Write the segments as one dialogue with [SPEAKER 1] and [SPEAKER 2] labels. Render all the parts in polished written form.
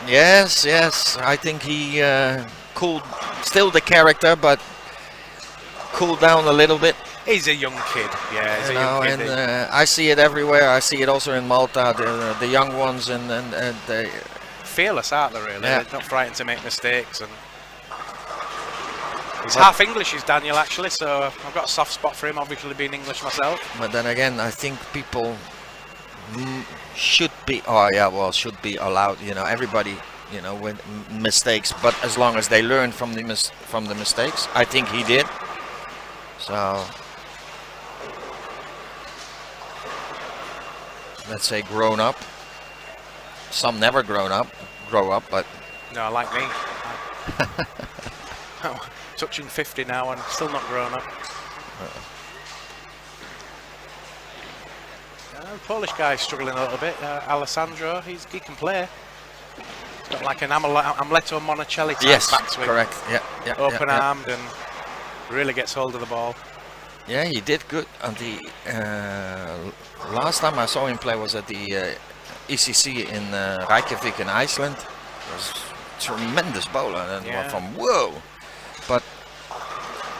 [SPEAKER 1] Yes, yes. I think he cooled, still the character, but cooled down a little bit.
[SPEAKER 2] He's a young kid, yeah. He's a young kid.
[SPEAKER 1] And I see it everywhere. I see it also in Malta, the young ones, and they
[SPEAKER 2] fearless, aren't they? Really,
[SPEAKER 1] yeah.
[SPEAKER 2] They're not frightened to make mistakes. And he's half English, is Daniel, actually. So I've got a soft spot for him, obviously being English myself.
[SPEAKER 1] But then again, I think people should be, should be allowed. You know, everybody, you know, with mistakes, but as long as they learn from the mistakes, I think he did. So let's say grown up. Some never grow up, but
[SPEAKER 2] no, like me. Touching 50 now and still not grown up. Polish guy's struggling a little bit. Alessandro, he can play. He's got like an Amleto Monticelli type backswing.
[SPEAKER 1] Correct. Yeah.
[SPEAKER 2] Open-armed and really gets hold of the ball.
[SPEAKER 1] Yeah, he did good. On the last time I saw him play was at the ECC in Reykjavik in Iceland. It was a tremendous bowler, and from whoa. But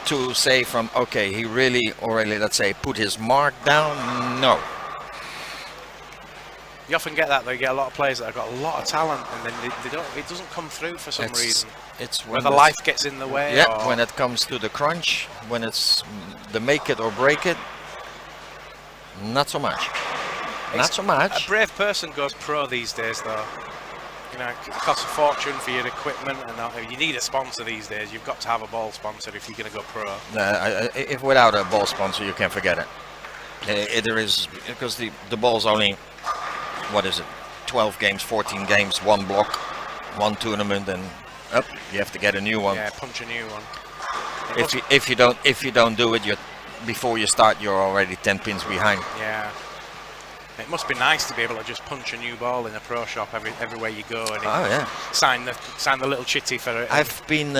[SPEAKER 1] to say from okay, he really already, let's say, put his mark down. No.
[SPEAKER 2] You often get that. They get a lot of players that have got a lot of talent, and then they don't. It doesn't come through for some reason.
[SPEAKER 1] It's
[SPEAKER 2] whether life gets in the way.
[SPEAKER 1] Yeah, when it comes to the crunch, when it's the make it or break it, not so much. Not so much.
[SPEAKER 2] A brave person goes pro these days, though. You know, it costs a fortune for your equipment, and you need a sponsor these days. You've got to have a ball sponsor if you're going to go pro.
[SPEAKER 1] If without a ball sponsor, you can forget it. There is, because the ball's only, what is it, 12 games, 14 games, one block, one tournament, and you have to get a new one.
[SPEAKER 2] Yeah, punch a new one.
[SPEAKER 1] If you don't do it, before you start, you're already 10 pins behind.
[SPEAKER 2] Yeah. It must be nice to be able to just punch a new ball in a pro shop everywhere you go, and sign the little chitty for it.
[SPEAKER 1] I've been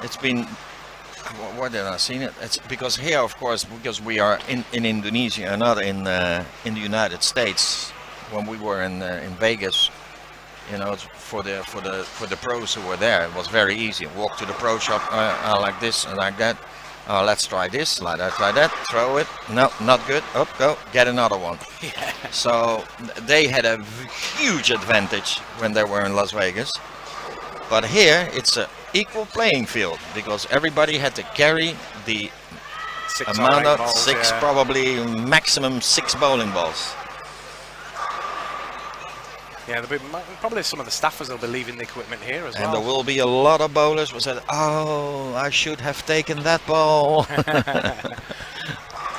[SPEAKER 1] it's been, where did I seen it? It's because here, of course, because we are in Indonesia and not in the United States. When we were in Vegas, you know, for the pros who were there, it was very easy. Walk to the pro shop, like this and like that. Let's try this, like that, throw it. No, not good. Up, go, get another one.
[SPEAKER 2] Yeah.
[SPEAKER 1] So they had a huge advantage when they were in Las Vegas. But here it's an equal playing field because everybody had to carry the amount of balls, probably maximum 6 bowling balls.
[SPEAKER 2] Yeah, probably some of the staffers will be leaving the equipment here as well.
[SPEAKER 1] And there will be a lot of bowlers who said, "Oh, I should have taken that ball."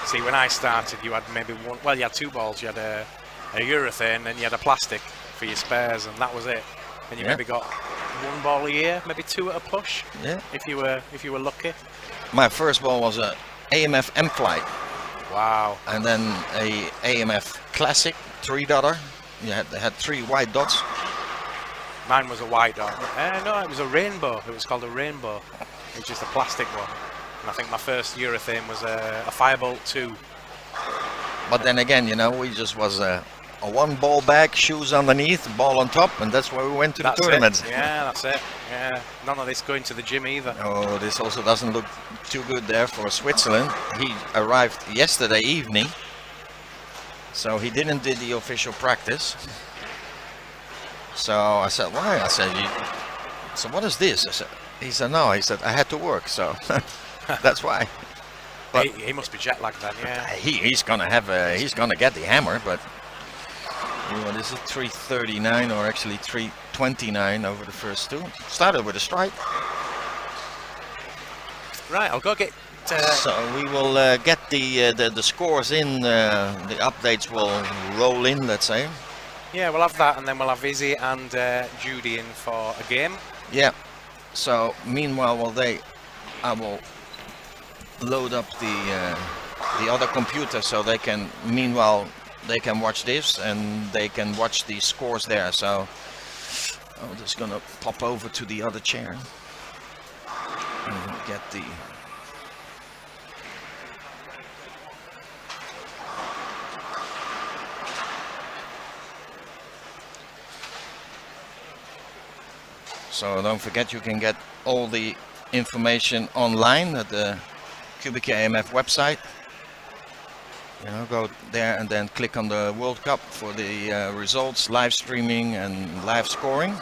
[SPEAKER 2] See, when I started, you had maybe one. Well, you had 2 balls. You had a urethane, and you had a plastic for your spares, and that was it. And you maybe got 1 ball a year, maybe 2 at a push. Yeah. If you were lucky.
[SPEAKER 1] My first ball was a AMF M-Flight.
[SPEAKER 2] Wow.
[SPEAKER 1] And then a AMF Classic 3-dotter. You had 3 white dots.
[SPEAKER 2] Mine was a white dot. No, it was a rainbow. It was called a rainbow. It was just a plastic one. And I think my first urethane was a Firebolt 2.
[SPEAKER 1] But then again, you know, we just was a 1 ball bag, shoes underneath, ball on top, and that's where we went to the tournament.
[SPEAKER 2] Yeah, that's it. Yeah, none of this going to the gym either.
[SPEAKER 1] Oh, this also doesn't look too good there for Switzerland. He arrived yesterday evening. So he didn't do the official practice. So I said, why? I said, so what is this? He said, no. He said, I had to work, so that's why. But
[SPEAKER 2] he must be jet lagged then, yeah.
[SPEAKER 1] He's gonna get the hammer, but what is it, 339 or actually 329 over the first 2. Started with a strike.
[SPEAKER 2] Right, I'll go get.
[SPEAKER 1] So we will get the scores in, the updates will roll in, let's say.
[SPEAKER 2] Yeah, we'll have that, and then we'll have Izzy and Judy in for a game.
[SPEAKER 1] Yeah. So meanwhile, I will load up the other computer so they can. Meanwhile, they can watch this and they can watch the scores there. So I'm just gonna pop over to the other chair. get the. So don't forget, you can get all the information online at the QubicaAMF website. You know, go there and then click on the World Cup for the results, live streaming and live scoring.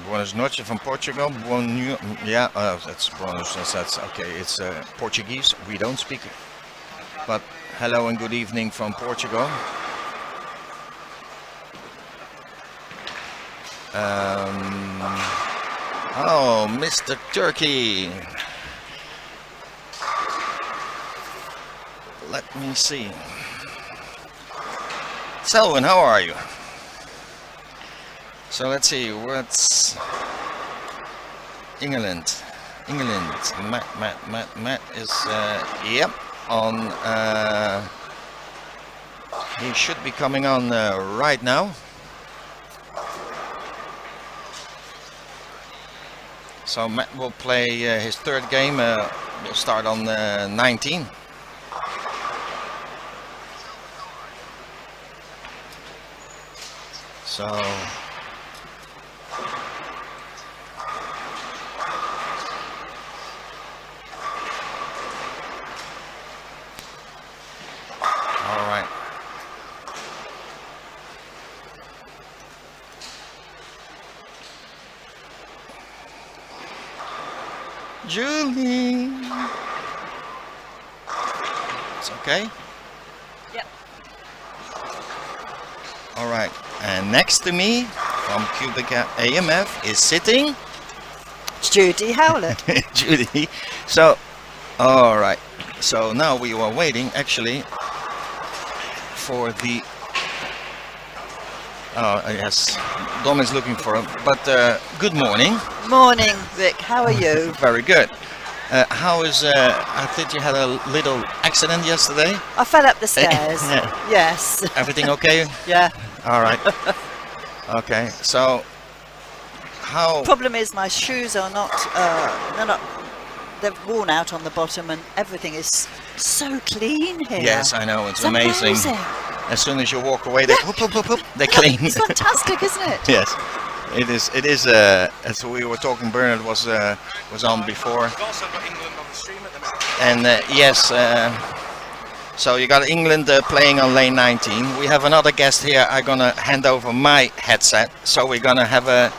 [SPEAKER 1] Buenas noches from Portugal. Yeah, that's Buenos. That's okay. It's Portuguese. We don't speak it. But hello and good evening from Portugal. Oh, Mr. Turkey. Let me see. Selwyn, how are you? So let's see, what's England? Matt is, yep, on, he should be coming on right now. So Matt will play his third game, will start on 19. So Julie. It's okay?
[SPEAKER 3] Yep.
[SPEAKER 1] All right. And next to me from QubicaAMF is sitting
[SPEAKER 3] Judy Howlett.
[SPEAKER 1] Judy. So, all right. So now we are waiting actually for the. Oh, yes. Dom is looking for him. But good morning.
[SPEAKER 3] Morning, Vic. How are you?
[SPEAKER 1] Very good. How is? I think you had a little accident yesterday.
[SPEAKER 3] I fell up the stairs.
[SPEAKER 1] Yeah.
[SPEAKER 3] Yes.
[SPEAKER 1] Everything okay?
[SPEAKER 3] Yeah.
[SPEAKER 1] All right. Okay. So, how?
[SPEAKER 3] Problem is, my shoes are not. They're not. They've worn out on the bottom, and everything is so clean here.
[SPEAKER 1] Yes, I know. It's
[SPEAKER 3] amazing.
[SPEAKER 1] As soon as you walk away, they whoop, whoop, whoop, whoop, they're clean.
[SPEAKER 3] It's fantastic, isn't it?
[SPEAKER 1] Yes. It is. It is. As we were talking, Bernard was on before.
[SPEAKER 2] We've also got England on the stream at the minute.
[SPEAKER 1] And yes. So you got England playing on lane 19. We have another guest here. I'm gonna hand over my headset. So we're gonna have a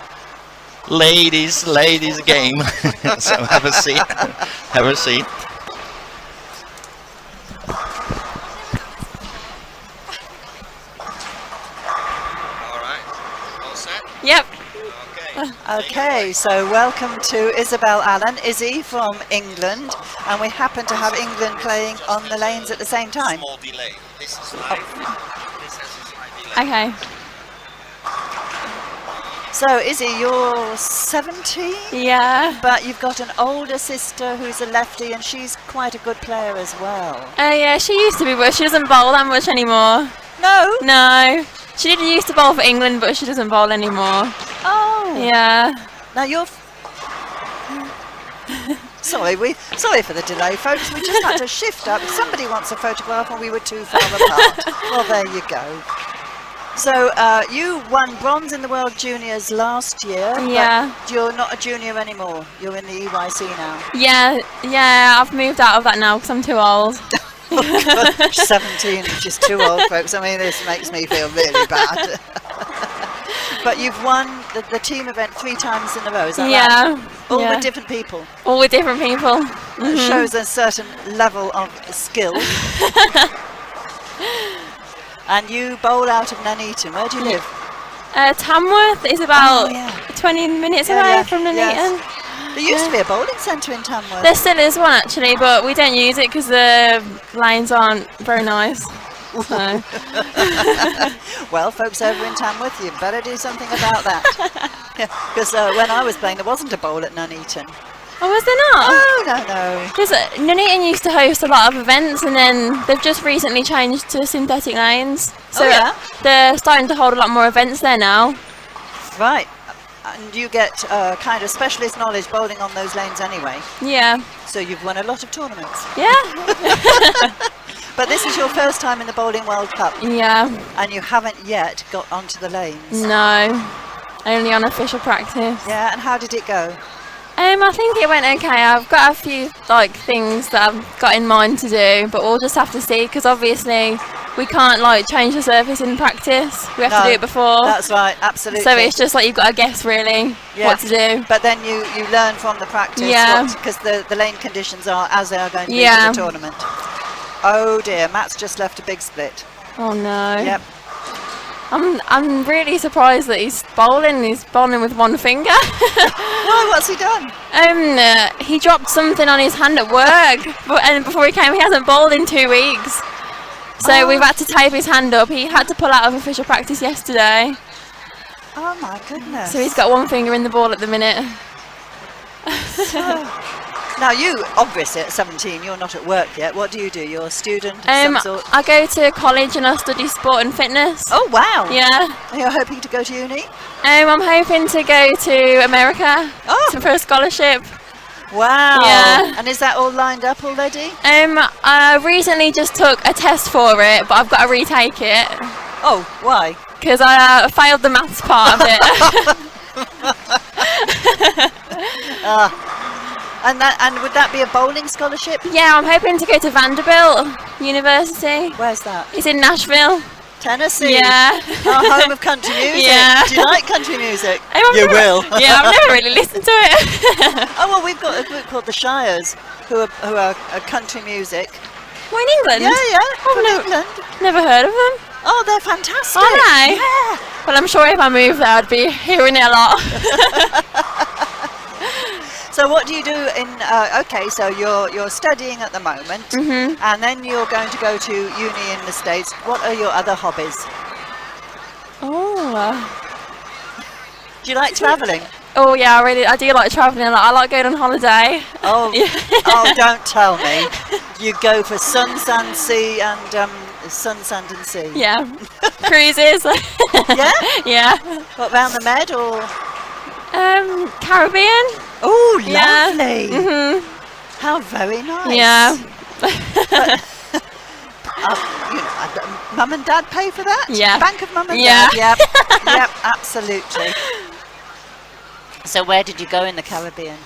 [SPEAKER 1] ladies game. So have a seat. Have a seat. All right. All set?
[SPEAKER 4] Yep.
[SPEAKER 1] Okay.
[SPEAKER 3] Okay, so welcome to Isabel Allen, Izzy from England, and we happen to have England playing on the lanes at the same time.
[SPEAKER 1] Small delay. This is live. This has a slight delay.
[SPEAKER 4] Okay.
[SPEAKER 3] So, Izzy, you're 17?
[SPEAKER 4] Yeah.
[SPEAKER 3] But you've got an older sister who's a lefty, and she's quite a good player as well.
[SPEAKER 4] Yeah, she used to be, but she doesn't bowl that much anymore.
[SPEAKER 3] No?
[SPEAKER 4] No. She did used to bowl for England, but she doesn't bowl anymore.
[SPEAKER 3] Oh.
[SPEAKER 4] Yeah.
[SPEAKER 3] Now you're. Sorry for the delay, folks. We just had to shift up. Somebody wants a photograph, and we were too far apart. Well, there you go. So you won bronze in the World Juniors last year.
[SPEAKER 4] Yeah.
[SPEAKER 3] But you're not a junior anymore. You're in the EYC now.
[SPEAKER 4] Yeah. I've moved out of that now because I'm too old.
[SPEAKER 3] 17, which is too old, folks. I mean, this makes me feel really bad. But you've won the team event 3 times in a row, is that right? All with different people.
[SPEAKER 4] All with different people.
[SPEAKER 3] It shows a certain level of skill. And you bowl out of Nuneaton. Where do you live?
[SPEAKER 4] Tamworth is about 20 minutes away from Nuneaton.
[SPEAKER 3] Yes. There used to be a bowling centre in Tamworth.
[SPEAKER 4] There still is one actually, but we don't use it because the lanes aren't very nice. So.
[SPEAKER 3] Well, folks over in Tamworth, you better do something about that. Because when I was playing, there wasn't a bowl at Nuneaton.
[SPEAKER 4] Oh, was there not?
[SPEAKER 3] Oh, no.
[SPEAKER 4] Because Nuneaton used to host a lot of events, and then they've just recently changed to synthetic lanes. So they're starting to hold a lot more events there now.
[SPEAKER 3] Right. And you get kind of specialist knowledge bowling on those lanes anyway.
[SPEAKER 4] Yeah.
[SPEAKER 3] So you've won a lot of tournaments.
[SPEAKER 4] Yeah.
[SPEAKER 3] But this is your first time in the Bowling World Cup.
[SPEAKER 4] Yeah.
[SPEAKER 3] And you haven't yet got onto the lanes.
[SPEAKER 4] No. Only on official practice.
[SPEAKER 3] Yeah, and how did it go?
[SPEAKER 4] I think it went okay. I've got a few things that I've got in mind to do, but we'll just have to see, because obviously we can't change the surface in practice. We have to do it before.
[SPEAKER 3] That's right, absolutely.
[SPEAKER 4] So it's just you've got to guess really what to do.
[SPEAKER 3] But then you learn from the practice, because the lane conditions are as they are going to be for the tournament. Oh dear, Matt's just left a big split.
[SPEAKER 4] Oh no.
[SPEAKER 3] Yep.
[SPEAKER 4] I'm really surprised that he's bowling. He's bowling with one finger.
[SPEAKER 3] Why? What's he done?
[SPEAKER 4] He dropped something on his hand at work, and before he came, he hasn't bowled in 2 weeks. So we've had to tape his hand up. He had to pull out of official practice yesterday.
[SPEAKER 3] Oh my goodness.
[SPEAKER 4] So he's got one finger in the ball at the minute.
[SPEAKER 3] Now you, obviously at 17, you're not at work yet. What do? You're a student of some sort?
[SPEAKER 4] I go to college and I study sport and fitness.
[SPEAKER 3] Oh wow.
[SPEAKER 4] Yeah.
[SPEAKER 3] And you're hoping to go to uni?
[SPEAKER 4] I'm hoping to go to America for a scholarship.
[SPEAKER 3] Wow.
[SPEAKER 4] Yeah.
[SPEAKER 3] And is that all lined up already?
[SPEAKER 4] I recently just took a test for it, but I've got to retake it.
[SPEAKER 3] Oh, why?
[SPEAKER 4] Because I failed the maths part of it.
[SPEAKER 3] And would that be a bowling scholarship?
[SPEAKER 4] Yeah, I'm hoping to go to Vanderbilt University.
[SPEAKER 3] Where's that?
[SPEAKER 4] It's in Nashville.
[SPEAKER 3] Tennessee.
[SPEAKER 4] Yeah.
[SPEAKER 3] Our home of country music.
[SPEAKER 4] Yeah.
[SPEAKER 3] Do you like country music?
[SPEAKER 4] You
[SPEAKER 3] will.
[SPEAKER 4] Yeah, I've never really listened to it.
[SPEAKER 3] Oh well, we've got a group called the Shires, who are country music.
[SPEAKER 4] Well, in England?
[SPEAKER 3] Yeah. From England.
[SPEAKER 4] Never heard of them.
[SPEAKER 3] Oh, they're fantastic.
[SPEAKER 4] Are they?
[SPEAKER 3] Yeah.
[SPEAKER 4] Well, I'm sure if I move there, I'd be hearing it a lot.
[SPEAKER 3] So what do you do in? So you're studying at the moment, and then you're going to go to uni in the States. What are your other hobbies? Do you like travelling?
[SPEAKER 4] Oh yeah, I do like travelling a lot. I like going on holiday.
[SPEAKER 3] Oh, oh, don't tell me. You go for sun, sand, sea, and sun, sand, and sea.
[SPEAKER 4] Yeah, cruises.
[SPEAKER 3] Yeah.
[SPEAKER 4] Yeah.
[SPEAKER 3] What, round the Med or?
[SPEAKER 4] Caribbean.
[SPEAKER 3] Oh,
[SPEAKER 4] Yeah.
[SPEAKER 3] lovely.
[SPEAKER 4] Mhm.
[SPEAKER 3] How very nice.
[SPEAKER 4] Yeah.
[SPEAKER 3] Mum and Dad pay for that?
[SPEAKER 4] Yeah.
[SPEAKER 3] Bank of Mum and
[SPEAKER 4] Yeah.
[SPEAKER 3] Dad? Yep. Yep, absolutely. So where did you go in the Caribbean?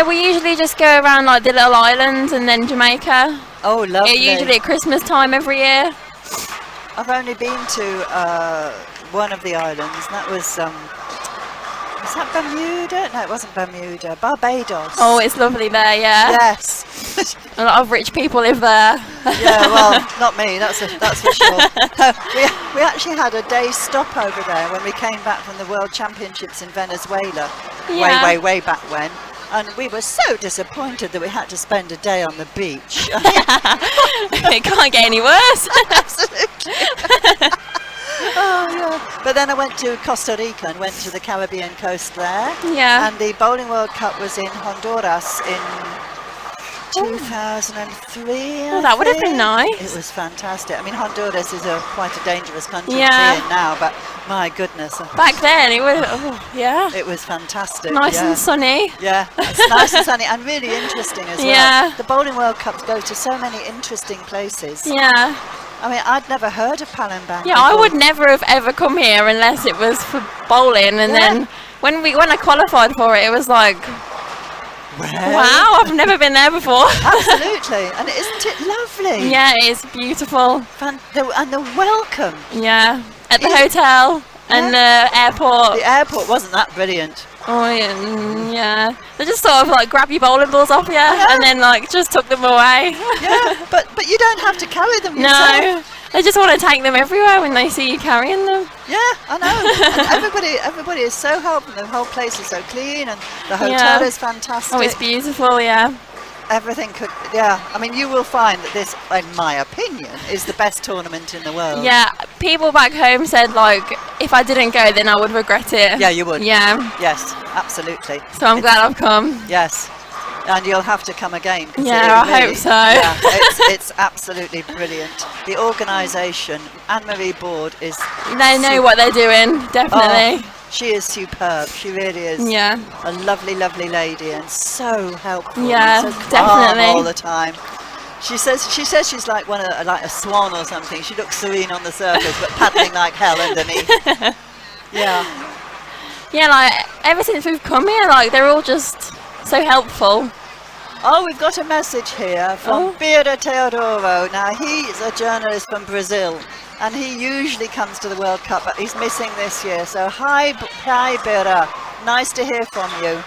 [SPEAKER 4] We usually just go around the little islands and then Jamaica.
[SPEAKER 3] Oh, lovely.
[SPEAKER 4] Usually at Christmas time every year.
[SPEAKER 3] I've only been to one of the islands. That was that Bermuda? No, it wasn't Bermuda. Barbados.
[SPEAKER 4] Oh, it's lovely there, yeah.
[SPEAKER 3] Yes.
[SPEAKER 4] A lot of rich people live there.
[SPEAKER 3] Yeah, well, not me, that's for sure. We actually had a day's stop over there when we came back from the World Championships in Venezuela.
[SPEAKER 4] Yeah.
[SPEAKER 3] Way back when. And we were so disappointed that we had to spend a day on the beach.
[SPEAKER 4] It can't get any worse.
[SPEAKER 3] Absolutely. Oh, yeah. But then I went to Costa Rica and went to the Caribbean coast there.
[SPEAKER 4] Yeah.
[SPEAKER 3] And the Bowling World Cup was in Honduras in 2003.
[SPEAKER 4] Oh, that would have been nice.
[SPEAKER 3] It was fantastic. I mean, Honduras is quite a dangerous country to
[SPEAKER 4] Yeah.
[SPEAKER 3] be in now, but my goodness.
[SPEAKER 4] Back then, it was, yeah.
[SPEAKER 3] It was fantastic.
[SPEAKER 4] Nice
[SPEAKER 3] yeah.
[SPEAKER 4] and sunny.
[SPEAKER 3] Yeah, it's nice and sunny and really interesting as
[SPEAKER 4] Yeah.
[SPEAKER 3] well. The Bowling World Cups go to so many interesting places.
[SPEAKER 4] Yeah.
[SPEAKER 3] I mean, I'd never heard of Palembang.
[SPEAKER 4] Yeah, I
[SPEAKER 3] before.
[SPEAKER 4] would never have ever come here unless it was for bowling. And then when I qualified for it, it was like, wow, I've never been there before.
[SPEAKER 3] Absolutely. And isn't it lovely?
[SPEAKER 4] Yeah, it is beautiful.
[SPEAKER 3] And the welcome.
[SPEAKER 4] Yeah, at the hotel and the airport.
[SPEAKER 3] The airport wasn't that brilliant.
[SPEAKER 4] Oh yeah. They just sort of grab your bowling balls off you and then just took them away.
[SPEAKER 3] Yeah, but you don't have to carry them yourself.
[SPEAKER 4] No, they just want to take them everywhere when they see you carrying them.
[SPEAKER 3] Yeah, I know. And everybody is so helpful. The whole place is so clean, and the hotel is fantastic.
[SPEAKER 4] Oh, it's beautiful. Yeah.
[SPEAKER 3] Everything could, yeah. I mean, you will find that this, in my opinion, is the best tournament in the world.
[SPEAKER 4] Yeah, people back home said like if I didn't go, then I would regret it.
[SPEAKER 3] Yeah, you would.
[SPEAKER 4] Yeah.
[SPEAKER 3] Yes, absolutely.
[SPEAKER 4] So I'm glad I've come.
[SPEAKER 3] Yes, and you'll have to come again. 'Cause
[SPEAKER 4] Yeah, I hope so.
[SPEAKER 3] Yeah, it's absolutely brilliant. The organisation, Anne-Marie Board is.
[SPEAKER 4] They know what they're doing, definitely.
[SPEAKER 3] Oh, she is superb. She really is.
[SPEAKER 4] Yeah.
[SPEAKER 3] A lovely, lovely lady, and so helpful.
[SPEAKER 4] Yeah,
[SPEAKER 3] and so calm
[SPEAKER 4] definitely.
[SPEAKER 3] all the time. She says she's like like a swan or something. She looks serene on the surface, but paddling like hell underneath. Yeah.
[SPEAKER 4] Yeah, like ever since we've come here, like they're all just so helpful.
[SPEAKER 3] Oh, we've got a message here from
[SPEAKER 4] Oh.
[SPEAKER 3] Bira Teodoro. Now, he's a journalist from Brazil, and he usually comes to the World Cup, but he's missing this year. So, hi Bira. Nice to hear from you.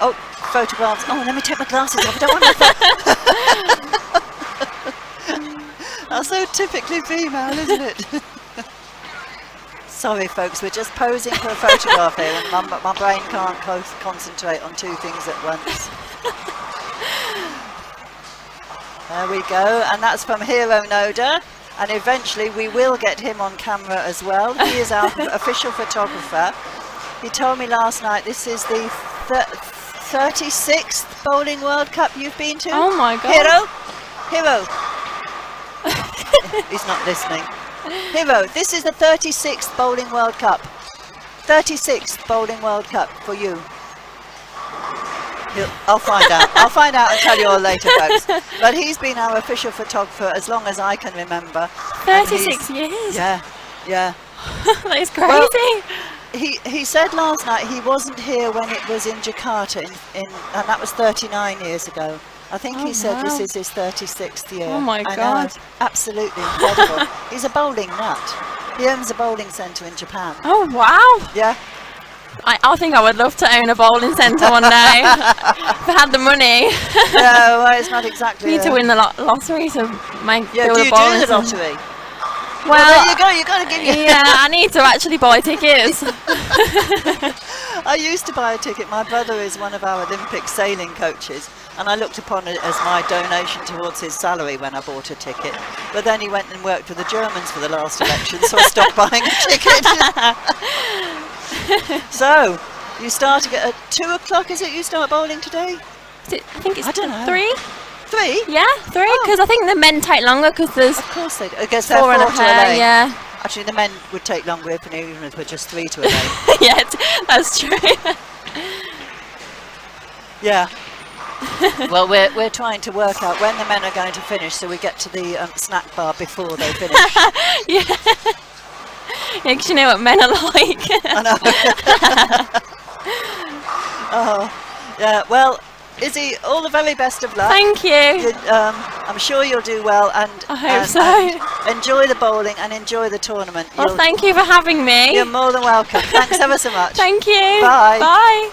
[SPEAKER 3] Oh, photographs. Oh, let me take my glasses off. I don't want to... That's so typically female, isn't it? Sorry folks, we're just posing for a photograph here and my brain can't concentrate on two things at once. There we go, and that's from Hero Noda, and eventually we will get him on camera as well. He is our official photographer. He told me last night this is the 36th Bowling World Cup you've been to.
[SPEAKER 4] Oh my god.
[SPEAKER 3] Hero! He's not listening. Hero, this is the 36th Bowling World Cup. 36th Bowling World Cup for you. I'll find out. I'll find out and tell you all later, folks. But he's been our official photographer as long as I can remember.
[SPEAKER 4] 36 years?
[SPEAKER 3] Yeah, yeah.
[SPEAKER 4] That is crazy.
[SPEAKER 3] Well, he said last night he wasn't here when it was in Jakarta, and that was 39 years ago. I think he said this is his 36th year.
[SPEAKER 4] Oh my
[SPEAKER 3] I
[SPEAKER 4] god.
[SPEAKER 3] know, absolutely incredible. He's a bowling nut. He owns a bowling centre in Japan.
[SPEAKER 4] Oh wow.
[SPEAKER 3] Yeah.
[SPEAKER 4] I think I would love to own a bowling centre one day. If I had the money.
[SPEAKER 3] No, well, it's not exactly.
[SPEAKER 4] Need to win the lottery to make
[SPEAKER 3] Yeah,
[SPEAKER 4] build
[SPEAKER 3] do
[SPEAKER 4] a
[SPEAKER 3] you
[SPEAKER 4] bowling
[SPEAKER 3] do the
[SPEAKER 4] centre.
[SPEAKER 3] lottery?
[SPEAKER 4] Well,
[SPEAKER 3] there you go. You got to give me.
[SPEAKER 4] Yeah, I need to actually buy tickets.
[SPEAKER 3] I used to buy a ticket. My brother is one of our Olympic sailing coaches, and I looked upon it as my donation towards his salary when I bought a ticket. But then he went and worked with the Germans for the last election, so I stopped buying a ticket. So, you start at 2 o'clock, is it? You start bowling today?
[SPEAKER 4] I think it's
[SPEAKER 3] I don't know.
[SPEAKER 4] 3?
[SPEAKER 3] 3?
[SPEAKER 4] Yeah, 3, because I think the men take longer because there's
[SPEAKER 3] Of course they do. I guess they're
[SPEAKER 4] 4 and a
[SPEAKER 3] 4 to a
[SPEAKER 4] pair,
[SPEAKER 3] lane.
[SPEAKER 4] yeah.
[SPEAKER 3] Actually, the men would take longer if even if we're just 3 to a lane.
[SPEAKER 4] Yeah, that's true.
[SPEAKER 3] Yeah. Well, we're trying to work out when the men are going to finish, so we get to the snack bar before they finish.
[SPEAKER 4] Yeah. Yeah, because you know what men are like.
[SPEAKER 3] I know. Oh, yeah. Well, Izzy, all the very best of luck.
[SPEAKER 4] Thank you.
[SPEAKER 3] I'm sure you'll do well, and
[SPEAKER 4] I hope so.
[SPEAKER 3] and enjoy the bowling and enjoy the tournament.
[SPEAKER 4] Well, thank you for having me.
[SPEAKER 3] You're more than welcome. Thanks ever so much.
[SPEAKER 4] Thank you.
[SPEAKER 3] Bye.
[SPEAKER 4] Bye.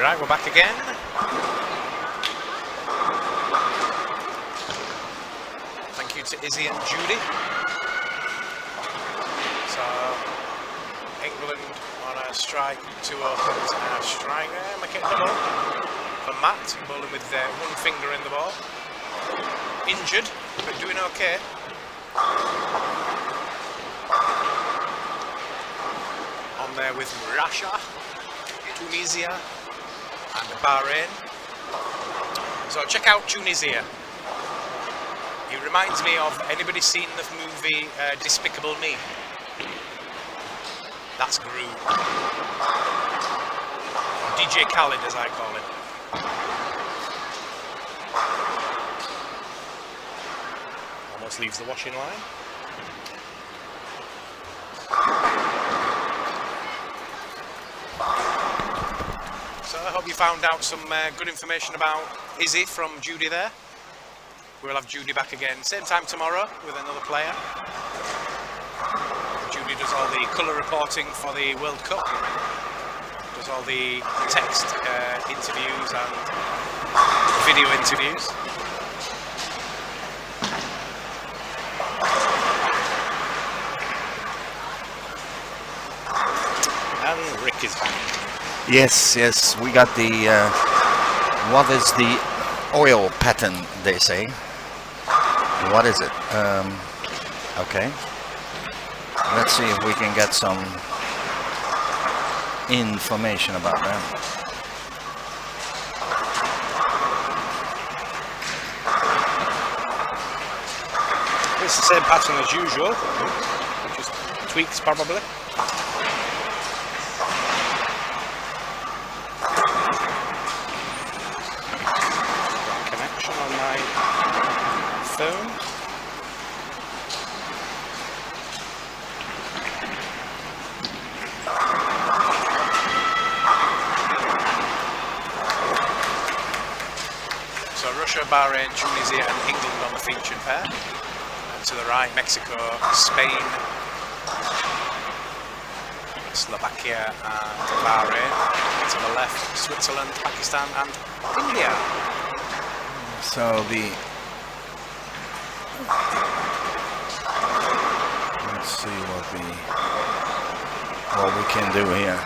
[SPEAKER 2] Right, we're back again. Thank you to Izzy and Judy. So, England on a strike, 2 opens and a strike there. Make it double for Matt, bowling with one finger in the ball. Injured, but doing okay. On there with Russia, Tunisia, and Bahrain. So check out Tunisia. He reminds me of, anybody seen the movie Despicable Me? That's Gru. Or DJ Khaled, as I call him. Almost leaves the washing line. So I hope you found out some good information about Izzy from Judy there. we'll have Judy back again same time tomorrow with another player. Judy does all the colour reporting for the World Cup, does all the text interviews and video interviews. And Rick is back.
[SPEAKER 1] Yes, yes, we got the, what is the oil pattern, they say. What is it? Okay. Let's see if we can get some information about that.
[SPEAKER 2] It's the same pattern as usual, just tweaks probably. Connection on my phone. So Russia, Bahrain, Tunisia and England on the featured pair. And to the right, Mexico, Spain, Slovakia and Bahrain. To the left, Switzerland, Pakistan and India.
[SPEAKER 1] So the, let's see what we can do here.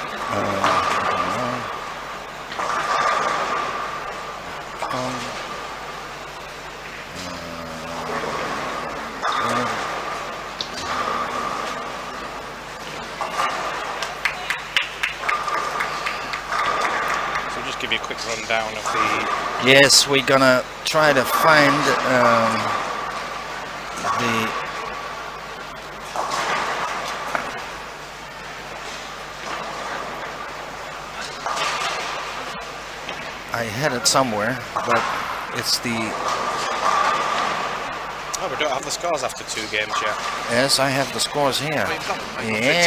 [SPEAKER 2] So just give you a quick rundown of the.
[SPEAKER 1] Yes, we're gonna try to find the. I had it somewhere, but it's the.
[SPEAKER 2] Oh, we don't have the scores after 2 games yet.
[SPEAKER 1] Yes, I have the scores here.
[SPEAKER 2] Oh, you've got them.
[SPEAKER 1] Yes,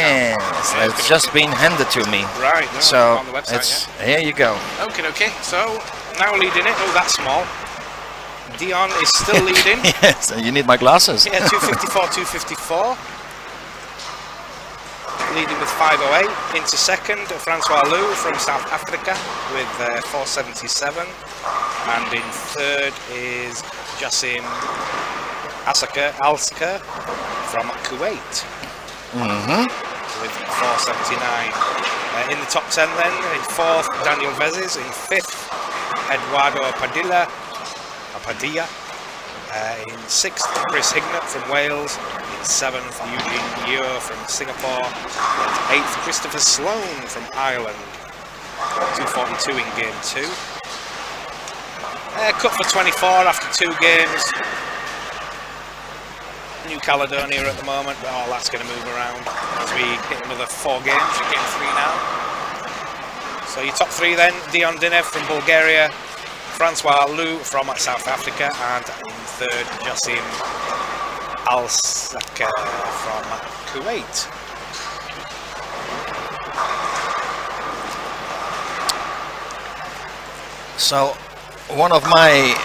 [SPEAKER 2] Yeah,
[SPEAKER 1] it's just been handed to me.
[SPEAKER 2] Right, no,
[SPEAKER 1] So
[SPEAKER 2] on the website,
[SPEAKER 1] it's here you go.
[SPEAKER 2] Okay. So now leading it. Oh, that's small. Dion is still leading.
[SPEAKER 1] Yes, you need my glasses.
[SPEAKER 2] Yeah, 254. Leading with 508. Into second, Francois Lou from South Africa with 477. And in third is Jassim Alsker from Kuwait with 479. In the top 10 then, in fourth, Daniel Vezes. In fifth, Eduardo Padilla. In sixth, Chris Hignett from Wales. In seventh, Eugene Yeo from Singapore. And eighth, Christopher Sloan from Ireland. 242 in game 2. Cut for 24 after 2 games. New Caledonia at the moment, but all that's going to move around as we hit another 4 games. Game 3 now. So your top 3 then: Dion Dinev from Bulgaria, Francois Lou from South Africa, and in third, Jassim Alsker from Kuwait.
[SPEAKER 1] So one of my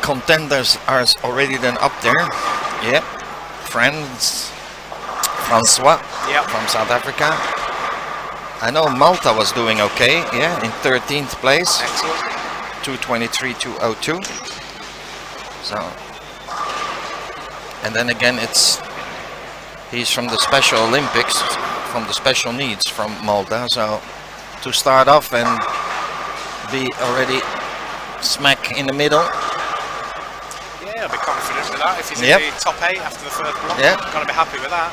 [SPEAKER 1] contenders are already then up there. Yeah, Francois from South Africa. I know Malta was doing okay. Yeah, in 13th place.
[SPEAKER 2] Excellent.
[SPEAKER 1] 223.202. So, and then again, he's from the Special Olympics, from the special needs from Malta. So to start off and be already smack in the middle.
[SPEAKER 2] Yeah, I'll be confident with that. If he's in the top 8 after the first block, gotta be happy with that.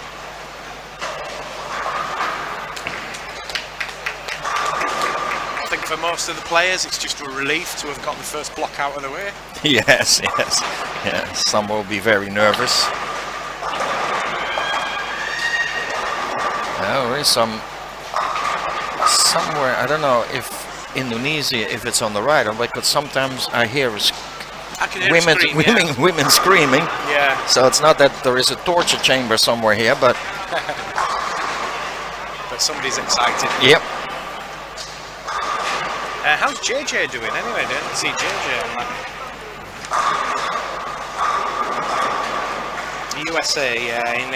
[SPEAKER 2] I think for most of the players, it's just a relief to have got the first block out of the way.
[SPEAKER 1] Yes. Yeah, some will be very nervous. There is somewhere, I don't know if Indonesia, if it's on the right, because sometimes I hear women screaming.
[SPEAKER 2] Yeah.
[SPEAKER 1] So it's not that there is a torture chamber somewhere here, but
[SPEAKER 2] but somebody's excited.
[SPEAKER 1] Yep.
[SPEAKER 2] How's JJ doing anyway? I didn't see JJ on that. USA in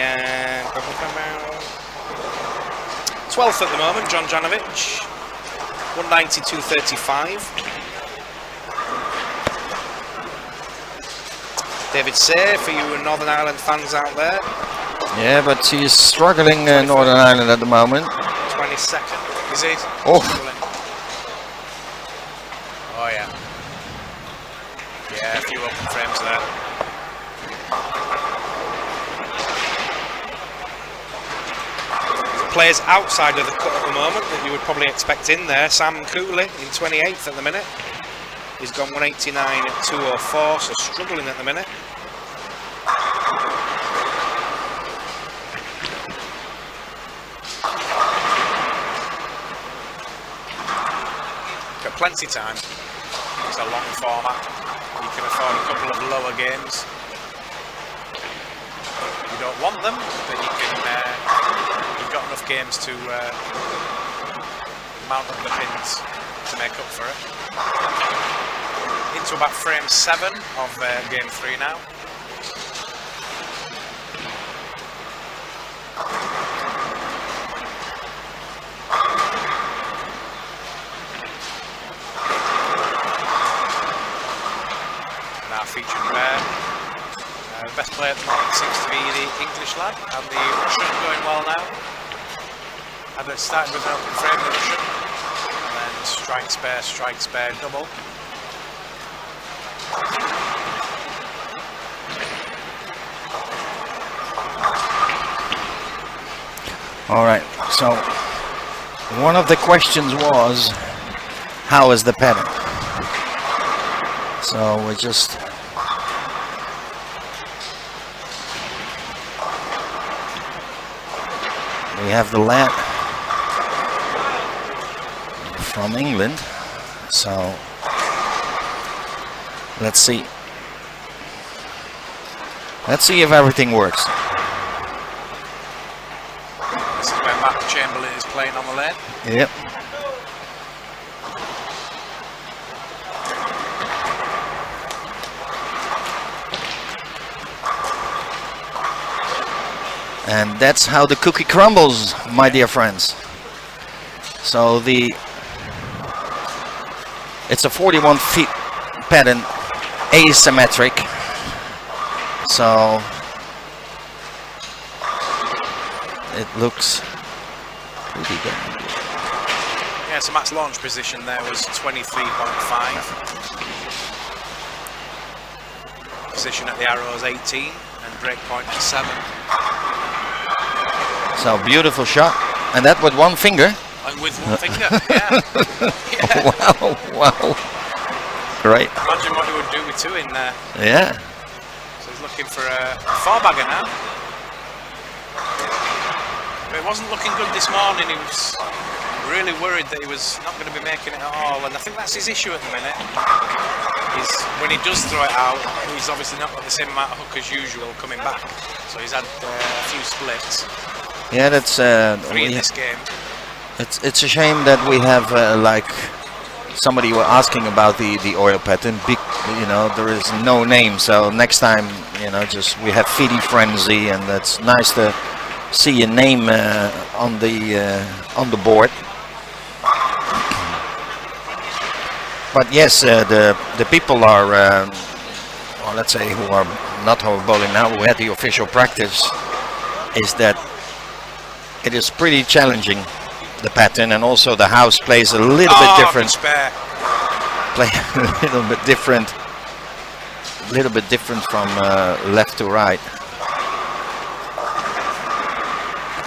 [SPEAKER 2] 12th at the moment, John Janovic. 192.35. David Say, for you Northern Ireland fans out there.
[SPEAKER 1] Yeah, but he's struggling Northern Ireland at the moment.
[SPEAKER 2] 22nd, is he?
[SPEAKER 1] Oh.
[SPEAKER 2] Struggling. Oh yeah. Yeah, a few open frames there. Players outside of the cut at the moment that you would probably expect in there. Sam Cooley in 28th at the minute. He's gone 189 at 204, so struggling at the minute. Got plenty of time. It's a long format. You can afford a couple of lower games. You don't want them, but you can. You've got enough games to mount up the pins to make up for it. Into about frame 7 of game 3 now. Now featuring pair. The best player at the moment seems to be the English lad, and the Russian going well now. Had it started with an open frame, the Russian, and then strike spare, double.
[SPEAKER 1] All right, so one of the questions was, how is the pattern? So we just we have the lad from England, so let's see if everything works.
[SPEAKER 2] This is where Matt Chamberlain is playing on the lane.
[SPEAKER 1] Yep. And that's how the cookie crumbles, my dear friends. So it's a 41 feet pattern, asymmetric. So it looks pretty good.
[SPEAKER 2] Yeah, so Matt's launch position there was 23.5. Position at the arrow is 18 and break point at 7.
[SPEAKER 1] So beautiful shot, and that with one finger.
[SPEAKER 2] And with one finger, yeah. Yeah.
[SPEAKER 1] Wow. Great.
[SPEAKER 2] Imagine what he would do with 2 in there.
[SPEAKER 1] Yeah.
[SPEAKER 2] So he's looking for a 4-bagger now. But it wasn't looking good this morning. He was really worried that he was not going to be making it at all, and I think that's his issue at the minute. When he does throw it out, he's obviously not got the same amount of hook as usual coming back. So he's had a few splits.
[SPEAKER 1] Yeah, that's
[SPEAKER 2] 3 in this game.
[SPEAKER 1] It's a shame that we have like somebody were asking about the oil pattern. You know, there is no name. So next time, you know, just we have Fidi Frenzy, and that's nice to see a name on the board. But yes, the people are, well, let's say, who are not over bowling now, who had the official practice, is that it is pretty challenging, the pattern, and also the house plays a little bit different. Play a little bit different from left to right.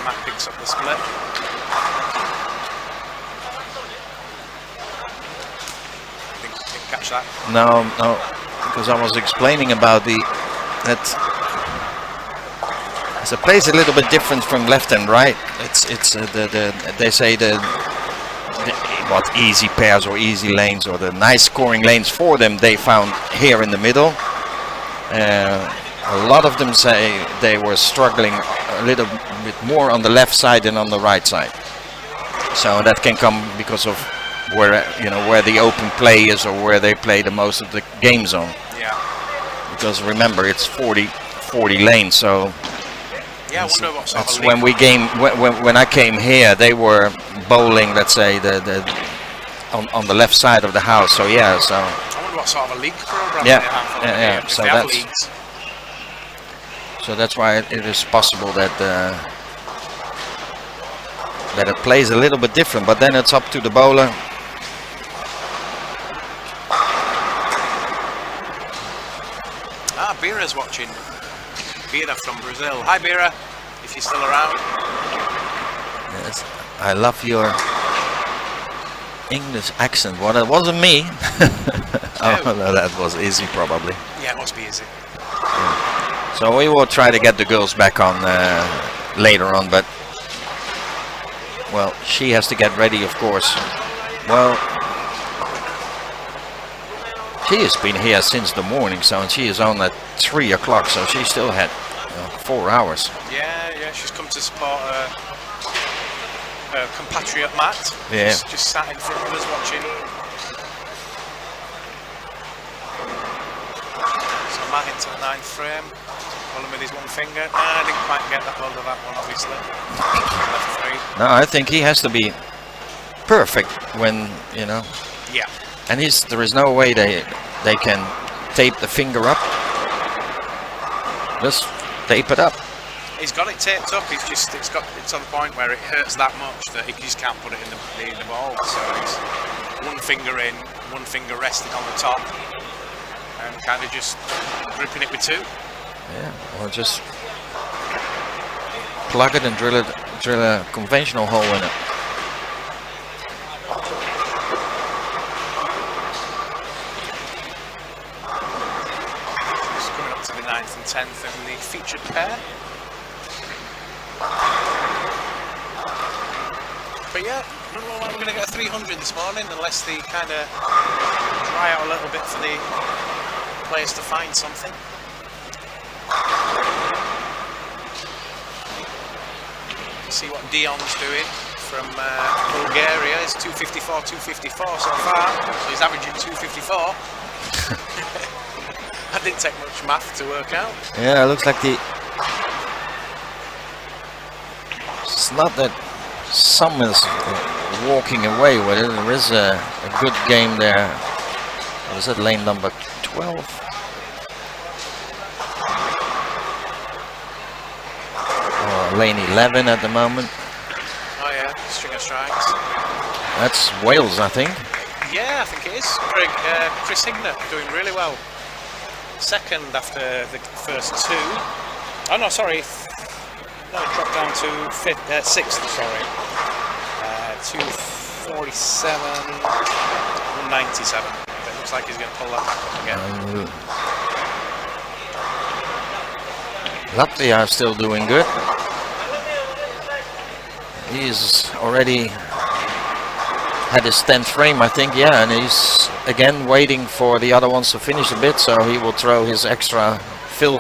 [SPEAKER 2] Matt picks up the split. Didn't catch that.
[SPEAKER 1] No, because I was explaining about that. So it plays a little bit different from left and right. They say what easy pairs or easy lanes or the nice scoring lanes for them they found here in the middle. A lot of them say they were struggling a little bit more on the left side than on the right side. So that can come because of where the open play is, or where they play the most of the game zone.
[SPEAKER 2] Yeah.
[SPEAKER 1] Because remember, it's 40 40 lanes. So
[SPEAKER 2] yeah, I wonder what sort
[SPEAKER 1] that's
[SPEAKER 2] of
[SPEAKER 1] when we when I came here, they were bowling, let's say, on the left side of the house. So yeah, so
[SPEAKER 2] I wonder what sort of a league program
[SPEAKER 1] yeah,
[SPEAKER 2] they have.
[SPEAKER 1] yeah.
[SPEAKER 2] So they have leagues.
[SPEAKER 1] So that's why it is possible that that it plays a little bit different. But then it's up to the bowler.
[SPEAKER 2] Ah, Bira's watching. Bira from Brazil. Hi, Bira, if you're still around.
[SPEAKER 1] Yes, I love your English accent. Well, it wasn't me. Oh, no, that was easy, probably.
[SPEAKER 2] Yeah, it must be easy.
[SPEAKER 1] Yeah. So we will try to get the girls back on later on, but well, she has to get ready, of course. Well, she has been here since the morning, so and she is on at 3 o'clock, so she still had 4 hours.
[SPEAKER 2] Yeah, she's come to support her compatriot Matt.
[SPEAKER 1] Yeah.
[SPEAKER 2] She's just sat in front of us watching. So Matt into the 9th frame, holding with his one finger. I didn't quite get that hold of that one, obviously. Left 3.
[SPEAKER 1] No, I think he has to be perfect when, you know.
[SPEAKER 2] Yeah.
[SPEAKER 1] And there is no way they can tape the finger up. Just tape it up.
[SPEAKER 2] He's got it taped up. It's to the point where it hurts that much that he just can't put it in the ball. So it's one finger in, one finger resting on the top, and kind of just gripping it with 2.
[SPEAKER 1] Yeah, or just plug it and drill a conventional hole in it.
[SPEAKER 2] To the 9th and 10th in the featured pair. But yeah, I don't know why we're going to get a 300 this morning unless they kind of dry out a little bit for the players to find something. See what Dion's doing from Bulgaria. It's 254, 254 so far, so he's averaging 254. That didn't take much math to work out.
[SPEAKER 1] Yeah, it looks like it's not that someone's walking away with it. There is a good game there. Was it lane number 12? Or lane 11 at the moment.
[SPEAKER 2] Oh yeah, string of strikes.
[SPEAKER 1] That's Wales, I think.
[SPEAKER 2] Yeah, I think it is. Chris Hignett doing really well. Second after the first 2. Oh no, sorry. No, it dropped down to 6th, sorry. 247, 197. It looks like he's going to pull that back up again.
[SPEAKER 1] Latvia are still doing good. He's already had his 10th frame, I think, yeah, and he's again waiting for the other ones to finish a bit, so he will throw his extra fill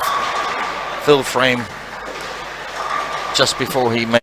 [SPEAKER 1] frame just before he makes